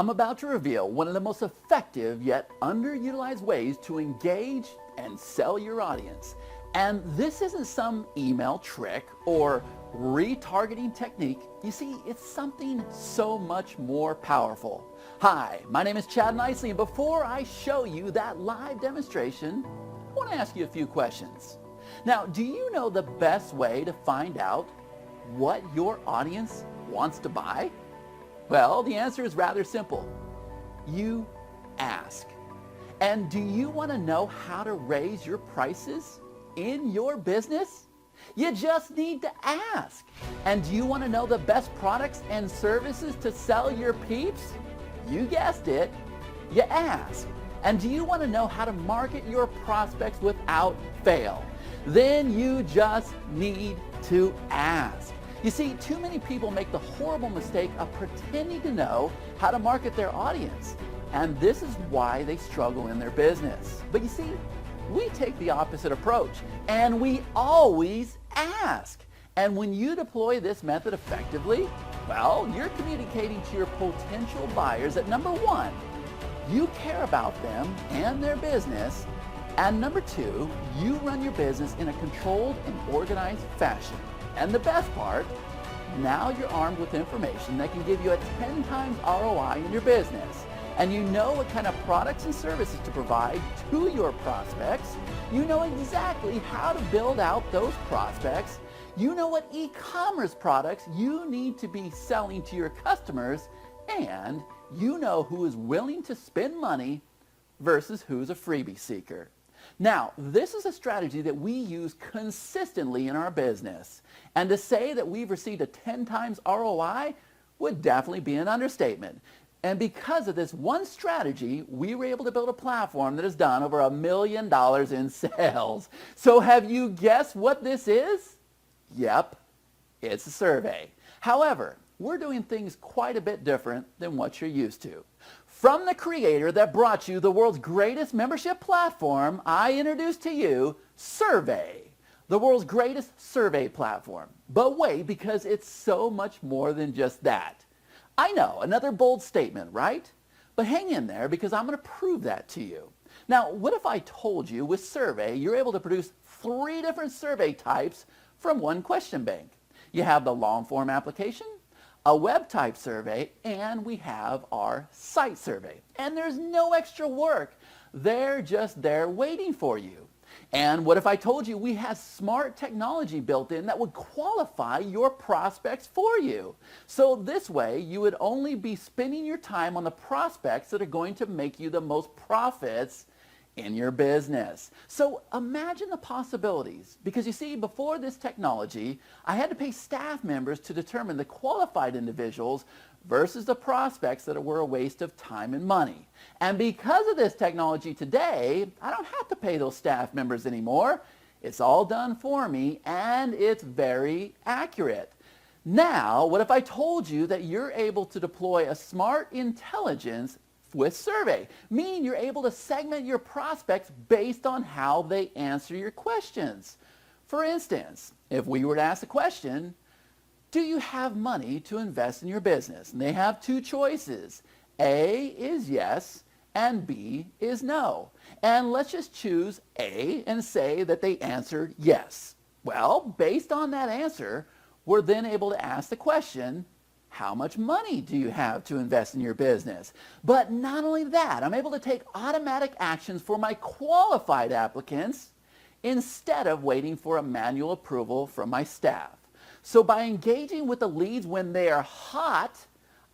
I'm about to reveal one of the most effective yet underutilized ways to engage and sell your audience. And this isn't some email trick or retargeting technique. You see, it's something so much more powerful. Hi, my name is Chad Nicely, and before I show you that live demonstration, I want to ask you a few questions. Now, do you know the best way to find out what your audience wants to buy? Well, the answer is rather simple. You ask. And do you want to know how to raise your prices in your business? You just need to ask. And do you want to know the best products and services to sell your peeps? You guessed it, you ask. And do you want to know how to market your prospects without fail? Then you just need to ask. You see, too many people make the horrible mistake of pretending to know how to market their audience. And this is why they struggle in their business. But you see, we take the opposite approach, and we always ask. And when you deploy this method effectively, well, you're communicating to your potential buyers that number one, you care about them and their business, and number two, you run your business in a controlled and organized fashion. And the best part, now you're armed with information that can give you a 10 times ROI in your business. And you know what kind of products and services to provide to your prospects. You know exactly how to build out those prospects. You know what e-commerce products you need to be selling to your customers. And you know who is willing to spend money versus who's a freebie seeker. Now, this is a strategy that we use consistently in our business. And to say that we've received a 10 times ROI would definitely be an understatement. And because of this one strategy, we were able to build a platform that has done over $1 million in sales. So have you guessed what this is? Yep, it's a survey. However, we're doing things quite a bit different than what you're used to. From the creator that brought you the world's greatest membership platform, I introduce to you Survay, the world's greatest survey platform. But wait, because it's so much more than just that. I know, another bold statement, right? But hang in there because I'm going to prove that to you. Now, what if I told you with Survey, you're able to produce 3 different survey types from one question bank? You have the long form application, a web type survey, and we have our site survey. And there's no extra work. They're just there waiting for you. And what if I told you we had smart technology built in that would qualify your prospects for you? So this way, you would only be spending your time on the prospects that are going to make you the most profits in your business. So imagine the possibilities, because you see, before this technology, I had to pay staff members to determine the qualified individuals versus the prospects that were a waste of time and money. And because of this technology today, I don't have to pay those staff members anymore. It's all done for me, and it's very accurate. Now, what if I told you that you're able to deploy a smart intelligence with Survey, meaning you're able to segment your prospects based on how they answer your questions? For instance, if we were to ask the question, do you have money to invest in your business? And they have 2 choices. A is yes, and B is no. And let's just choose A and say that they answered yes. Well, based on that answer, we're then able to ask the question, how much money do you have to invest in your business? But not only that, I'm able to take automatic actions for my qualified applicants instead of waiting for a manual approval from my staff. So by engaging with the leads when they are hot,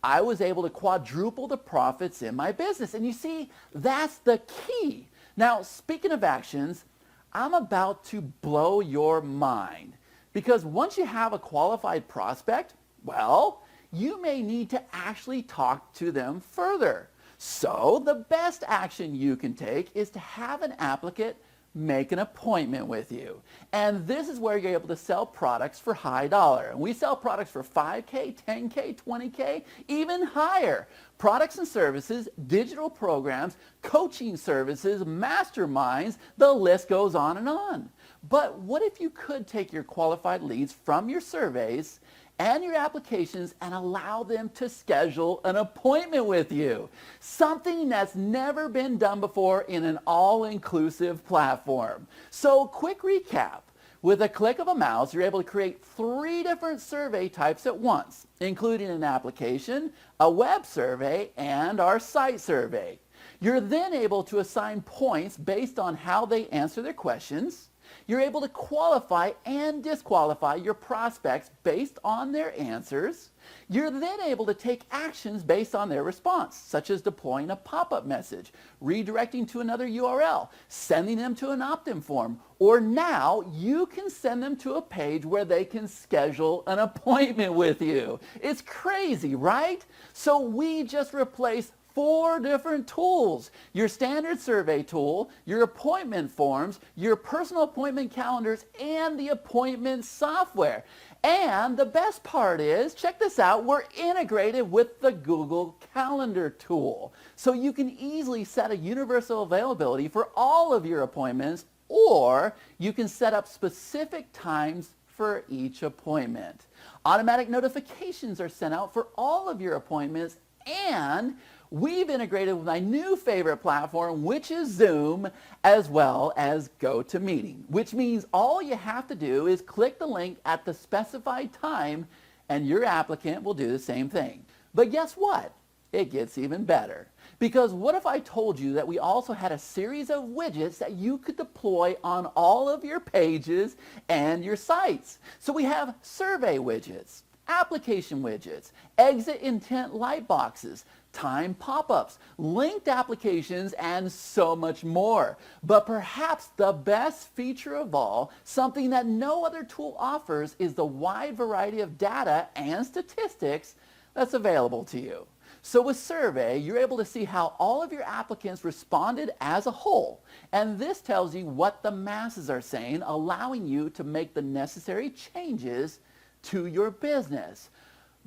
I was able to quadruple the profits in my business. And you see, that's the key. Now, speaking of actions, I'm about to blow your mind. Because once you have a qualified prospect, well, you may need to actually talk to them further. So the best action you can take is to have an applicant make an appointment with you. And this is where you're able to sell products for high dollar. And we sell products for $5K, $10K, $20K, even higher. Products and services, digital programs, coaching services, masterminds, the list goes on and on. But what if you could take your qualified leads from your surveys and your applications and allow them to schedule an appointment with you. Something that's never been done before in an all-inclusive platform. So quick recap. With a click of a mouse, you're able to create 3 different survey types at once, including an application, a web survey, and our site survey. You're then able to assign points based on how they answer their questions. You're able to qualify and disqualify your prospects based on their answers. You're then able to take actions based on their response, such as deploying a pop-up message, redirecting to another URL, sending them to an opt-in form, or now you can send them to a page where they can schedule an appointment with you. It's crazy, right? So we just replaced 4 different tools: your standard survey tool, your appointment forms, your personal appointment calendars, and the appointment software. And the best part is, check this out, we're integrated with the Google Calendar tool. So you can easily set a universal availability for all of your appointments, or you can set up specific times for each appointment. Automatic notifications are sent out for all of your appointments, and we've integrated with my new favorite platform, which is Zoom, as well as GoToMeeting, which means all you have to do is click the link at the specified time and your applicant will do the same thing. But guess what? It gets even better. Because what if I told you that we also had a series of widgets that you could deploy on all of your pages and your sites? So we have survey widgets, application widgets, exit intent light boxes, time pop-ups, linked applications, and so much more. But perhaps the best feature of all, something that no other tool offers, is the wide variety of data and statistics that's available to you. So with Survey, you're able to see how all of your applicants responded as a whole. And this tells you what the masses are saying, allowing you to make the necessary changes to your business.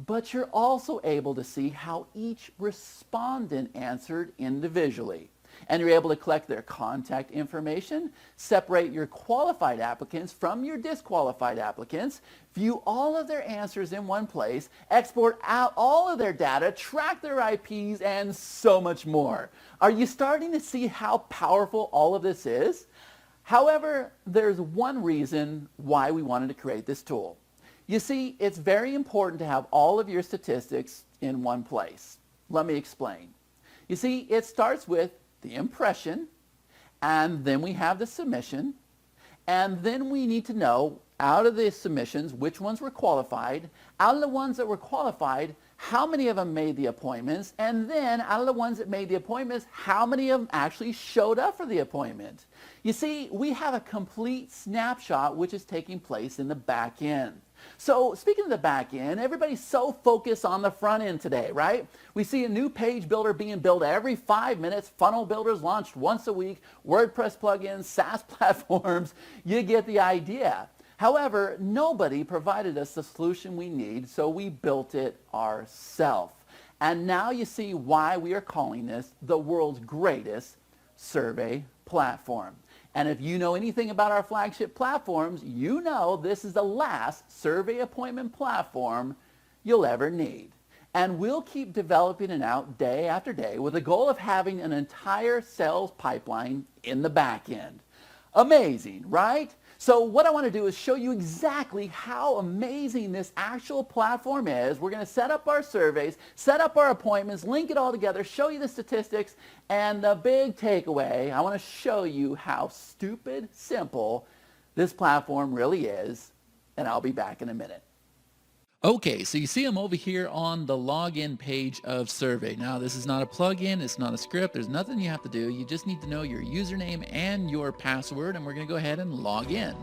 But you're also able to see how each respondent answered individually. And you're able to collect their contact information, separate your qualified applicants from your disqualified applicants, view all of their answers in one place, export out all of their data, track their IPs, and so much more. Are you starting to see how powerful all of this is? However, there's one reason why we wanted to create this tool. You see, it's very important to have all of your statistics in one place. Let me explain. You see, it starts with the impression, and then we have the submission, and then we need to know, out of the submissions, which ones were qualified, out of the ones that were qualified, how many of them made the appointments, and then out of the ones that made the appointments, how many of them actually showed up for the appointment. You see, we have a complete snapshot which is taking place in the back end. So speaking of the back end, everybody's so focused on the front end today, right? We see a new page builder being built every 5 minutes, funnel builders launched once a week, WordPress plugins, SaaS platforms, you get the idea. However, nobody provided us the solution we need, so we built it ourselves. And now you see why we are calling this the world's greatest survey platform. And if you know anything about our flagship platforms, you know this is the last survey appointment platform you'll ever need. And we'll keep developing it out day after day with the goal of having an entire sales pipeline in the back end. Amazing, right? So what I want to do is show you exactly how amazing this actual platform is. We're going to set up our surveys, set up our appointments, link it all together, show you the statistics, and the big takeaway, I want to show you how stupid simple this platform really is, and I'll be back in a minute. Okay, so you see I'm over here on the login page of Survey. Now, this is not a plugin, it's not a script, there's nothing you have to do. You just need to know your username and your password, and we're going to go ahead and log in.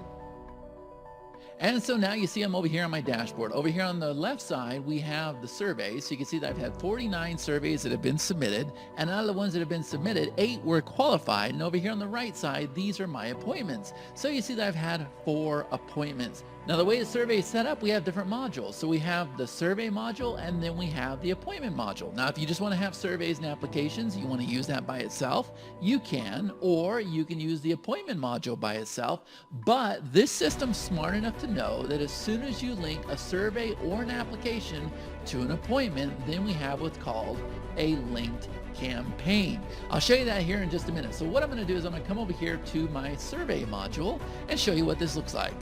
And so now you see I'm over here on my dashboard. Over here on the left side, we have the surveys. So you can see that I've had 49 surveys that have been submitted, and out of the ones that have been submitted, 8 were qualified. And over here on the right side, these are my appointments. So you see that I've had 4 appointments. Now the way the survey is set up, we have different modules. So we have the survey module and then we have the appointment module. Now if you just want to have surveys and applications, you want to use that by itself, you can, or you can use the appointment module by itself. But this system's smart enough to know that as soon as you link a survey or an application to an appointment, then we have what's called a linked campaign. I'll show you that here in just a minute. So what I'm going to do is I'm going to come over here to my survey module and show you what this looks like.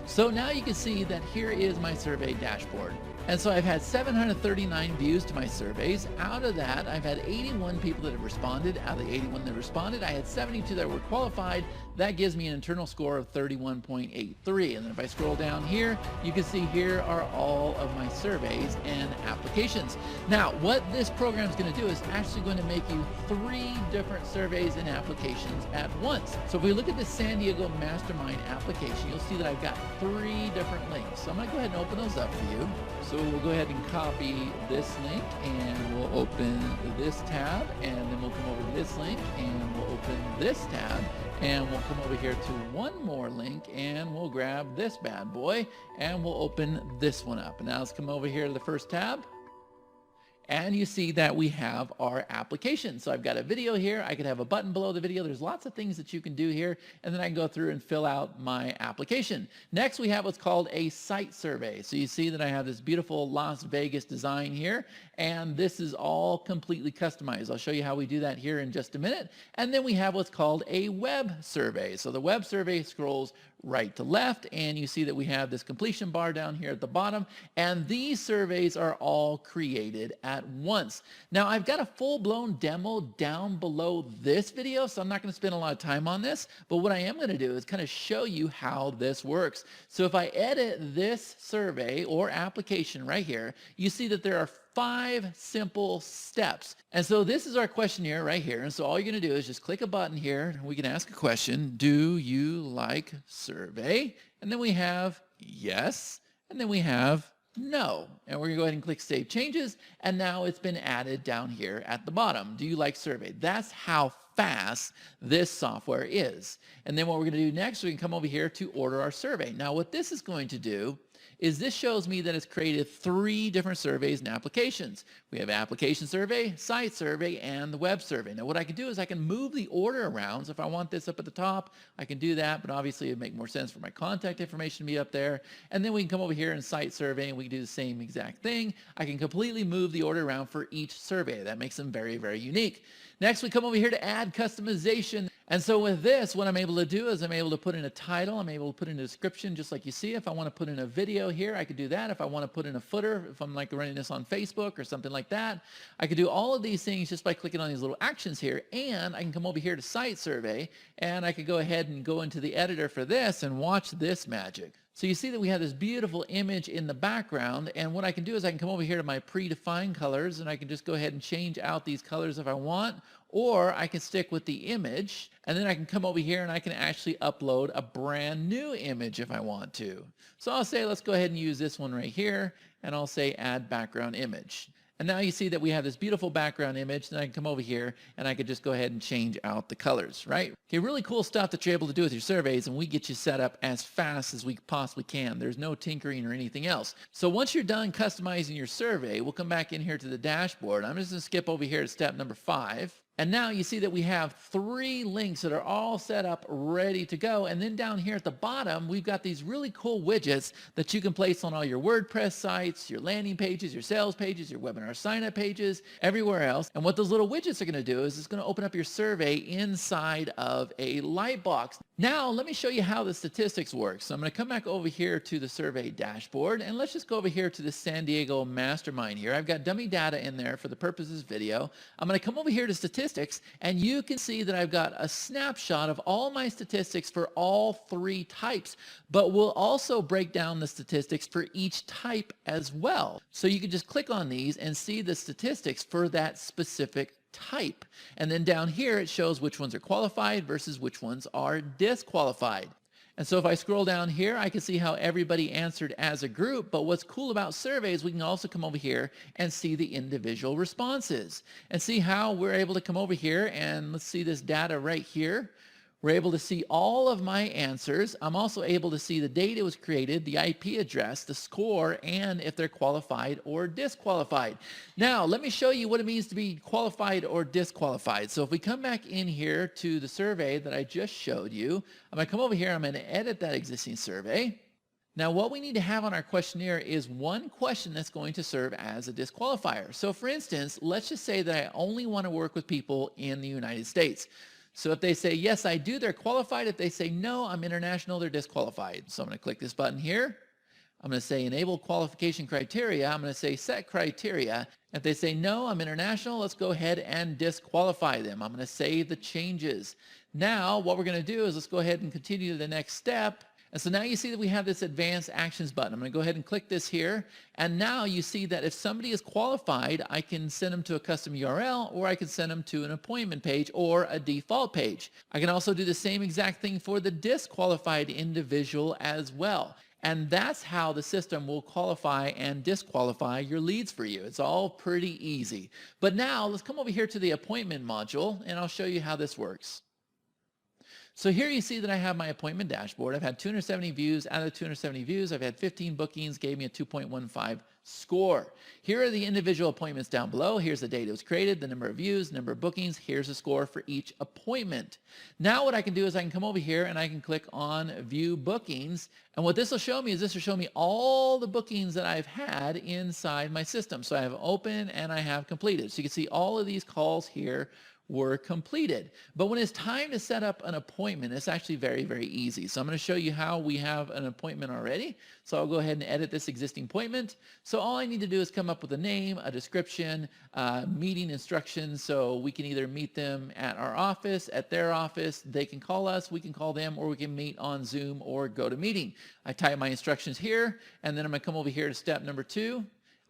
So now you can see that here is my survey dashboard. And so I've had 739 views to my surveys. Out of that, I've had 81 people that have responded. Out of the 81 that responded, I had 72 that were qualified. That gives me an internal score of 31.83. And then if I scroll down here, you can see here are all of my surveys and applications. Now, what this program is going to do is actually going to make you 3 different surveys and applications at once. So if we look at the San Diego Mastermind application, you'll see that I've got 3 different links. So I'm going to go ahead and open those up for you. So we'll go ahead and copy this link and we'll open this tab, and then we'll come over to this link and we'll open this tab, and we'll come over here to one more link and we'll grab this bad boy and we'll open this one up. And now let's come over here to the first tab. And you see that we have our application. So I've got a video here. I could have a button below the video. There's lots of things that you can do here. And then I can go through and fill out my application. Next, we have what's called a site survey. So you see that I have this beautiful Las Vegas design here. And this is all completely customized. I'll show you how we do that here in just a minute. And then we have what's called a web survey. So the web survey scrolls right to left, and you see that we have this completion bar down here at the bottom, and these surveys are all created at once. Now I've got a full-blown demo down below this video, so I'm not going to spend a lot of time on this, but what I am going to do is kind of show you how this works. So if I edit this survey or application right here, you see that there are 5 simple steps. And so this is our questionnaire right here. And so all you're going to do is just click a button here. We can ask a question. Do you like survey? And then we have yes. And then we have no. And we're going to go ahead and click Save Changes. And now it's been added down here at the bottom. Do you like survey? That's how fast this software is. And then what we're going to do next, we can come over here to order our survey. Now what this is going to do is this shows me that it's created 3 different surveys and applications. We have application survey, site survey, and the web survey. Now what I can do is I can move the order around. So if I want this up at the top, I can do that, but obviously it'd make more sense for my contact information to be up there. And then we can come over here and site survey and we can do the same exact thing. I can completely move the order around for each survey. That makes them very, very unique. Next, we come over here to add customization. And so with this, what I'm able to do is I'm able to put in a title. I'm able to put in a description just like you see. If I want to put in a video here, I could do that. If I want to put in a footer, if I'm like running this on Facebook or something like that, I could do all of these things just by clicking on these little actions here. And I can come over here to Site Survey, and I could go ahead and go into the editor for this and watch this magic. So you see that we have this beautiful image in the background, and what I can do is I can come over here to my predefined colors, and I can just go ahead and change out these colors if I want, or I can stick with the image, and then I can come over here and I can actually upload a brand new image if I want to. So I'll say, let's go ahead and use this one right here, and I'll say add background image. And now you see that we have this beautiful background image, and I can come over here and I could just go ahead and change out the colors, right? Okay, really cool stuff that you're able to do with your surveys, and we get you set up as fast as we possibly can. There's no tinkering or anything else. So once you're done customizing your survey, we'll come back in here to the dashboard. I'm just going to skip over here to step number 5. And now you see that we have 3 links that are all set up, ready to go. And then down here at the bottom, we've got these really cool widgets that you can place on all your WordPress sites, your landing pages, your sales pages, your webinar sign-up pages, everywhere else. And what those little widgets are going to do is it's going to open up your survey inside of a Lightbox. Now, let me show you how the statistics work. So I'm going to come back over here to the survey dashboard, and let's just go over here to the San Diego Mastermind here. I've got dummy data in there for the purpose of this video. I'm going to come over here to statistics, and you can see that I've got a snapshot of all my statistics for all 3 types, but we'll also break down the statistics for each type as well. So you can just click on these and see the statistics for that specific type. And then down here it shows which ones are qualified versus which ones are disqualified. And so if I scroll down here, I can see how everybody answered as a group. But what's cool about surveys, we can also come over here and see the individual responses and see how we're able to come over here and let's see this data right here. We're able to see all of my answers. I'm also able to see the date it was created, the IP address, the score, and if they're qualified or disqualified. Now, let me show you what it means to be qualified or disqualified. So if we come back in here to the survey that I just showed you, I'm going to come over here, I'm going to edit that existing survey. Now, what we need to have on our questionnaire is one question that's going to serve as a disqualifier. So for instance, let's just say that I only want to work with people in the United States. So if they say, yes, I do, they're qualified. If they say, no, I'm international, they're disqualified. So I'm going to click this button here. I'm going to say enable qualification criteria. I'm going to say set criteria. If they say, no, I'm international, let's go ahead and disqualify them. I'm going to save the changes. Now, what we're going to do is let's go ahead and continue to the next step. And so now you see that we have this advanced actions button. I'm going to go ahead and click this here. And now you see that if somebody is qualified, I can send them to a custom URL, or I can send them to an appointment page or a default page. I can also do the same exact thing for the disqualified individual as well. And that's how the system will qualify and disqualify your leads for you. It's all pretty easy. But now let's come over here to the appointment module, and I'll show you how this works. So here you see that I have my appointment dashboard. I've had 270 views. Out of the 270 views, I've had 15 bookings, gave me a 2.15 score. Here are the individual appointments down below. Here's the date it was created, the number of views, number of bookings. Here's a score for each appointment. Now what I can do is I can come over here and I can click on View Bookings. And what this will show me is this will show me all the bookings that I've had inside my system. So I have open and I have completed. So you can see all of these calls here were completed. But when it's time to set up an appointment, it's actually very, very easy. So I'm going to show you how we have an appointment already. So I'll go ahead and edit this existing appointment. So all I need to do is come up with a name, a description, meeting instructions. So we can either meet them at our office, at their office, they can call us, we can call them, or we can meet on Zoom or GoToMeeting. I type my instructions here, and then I'm going to come over here to step number 2.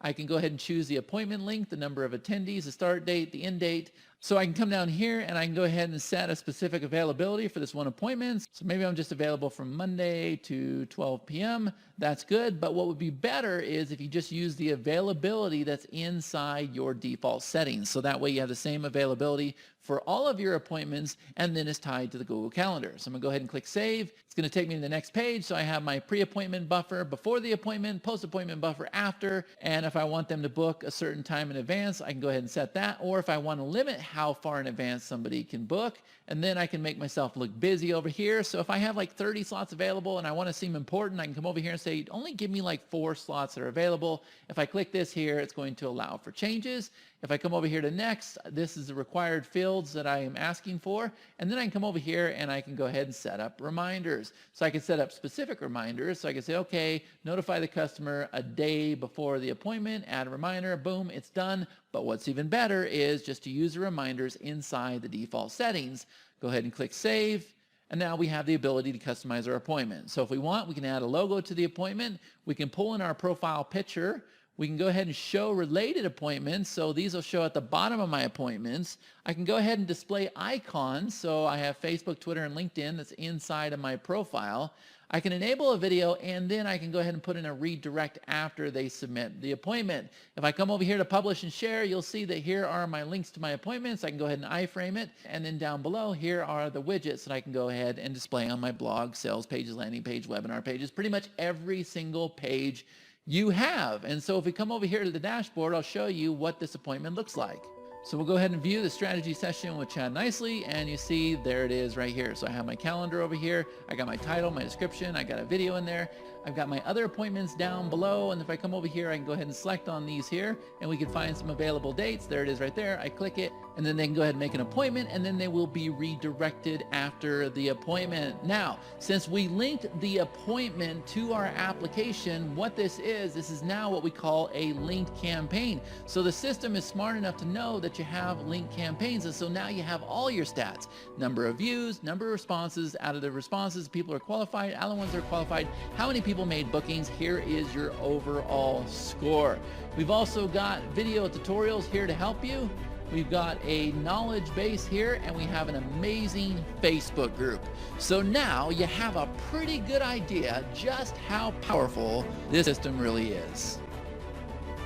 I can go ahead and choose the appointment link, the number of attendees, the start date, the end date. So I can come down here and I can go ahead and set a specific availability for this one appointment. So maybe I'm just available from Monday to 12 p.m. That's good. But what would be better is if you just use the availability that's inside your default settings. So that way you have the same availability for all of your appointments, and then it's tied to the Google Calendar. So I'm gonna go ahead and click save. It's gonna take me to the next page. So I have my pre-appointment buffer before the appointment, post-appointment buffer after, and if I want them to book a certain time in advance, I can go ahead and set that. Or if I want to limit how far in advance somebody can book, and then I can make myself look busy over here. So if I have like 30 slots available and I want to seem important, I can come over here and say, only give me like 4 slots that are available. If I click this here, it's going to allow for changes. If I come over here to next, this is the required fields that I am asking for. And then I can come over here and I can go ahead and set up reminders. So I can set up specific reminders. So I can say, okay, notify the customer a day before the appointment, add a reminder, boom, it's done. But what's even better is just to use the reminders inside the default settings. Go ahead and click save. And now we have the ability to customize our appointment. So if we want, we can add a logo to the appointment. We can pull in our profile picture. We can go ahead and show related appointments. So these will show at the bottom of my appointments. I can go ahead and display icons. So I have Facebook, Twitter, and LinkedIn that's inside of my profile. I can enable a video, and then I can go ahead and put in a redirect after they submit the appointment. If I come over here to publish and share, you'll see that here are my links to my appointments. I can go ahead and iframe it. And then down below, here are the widgets that I can go ahead and display on my blog, sales pages, landing page, webinar pages, pretty much every single page you have. And so if we come over here to the dashboard, I'll show you what this appointment looks like. So we'll go ahead and view the strategy session with Chad Nicely, and you see there it is right here. So I have my calendar over here. I got my title, my description. I got a video in there. I've got my other appointments down below, and if I come over here, I can go ahead and select on these here, and we can find some available dates. There it is right there. I click it, and then they can go ahead and make an appointment, and then they will be redirected after the appointment. Now, since we linked the appointment to our application, what this is now what we call a linked campaign. So the system is smart enough to know that you have linked campaigns, and so now you have all your stats: number of views, number of responses. Out of the responses, people are qualified. Other ones are qualified. How many people made bookings? Here is your overall score. We've also got video tutorials here to help you. We've got a knowledge base here, and we have an amazing Facebook group. So now you have a pretty good idea just how powerful this system really is.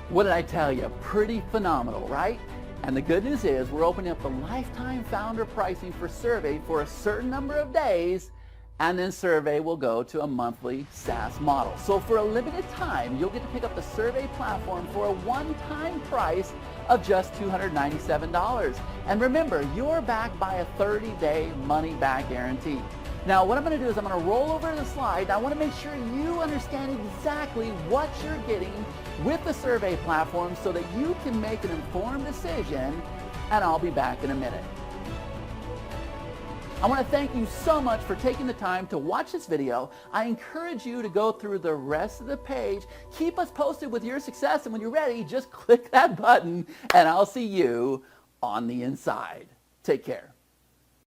What did I tell you? Pretty phenomenal, right? And the good news is we're opening up the lifetime founder pricing for Survey for a certain number of days, and then Survey will go to a monthly SaaS model. So for a limited time, you'll get to pick up the Survey platform for a one-time price of just $297. And remember, you're backed by a 30-day money-back guarantee. Now, what I'm going to do is I'm going to roll over the slide. I want to make sure you understand exactly what you're getting with the Survey platform so that you can make an informed decision, and I'll be back in a minute. I want to thank you so much for taking the time to watch this video. I encourage you to go through the rest of the page. Keep us posted with your success, and when you're ready, just click that button, and I'll see you on the inside. Take care.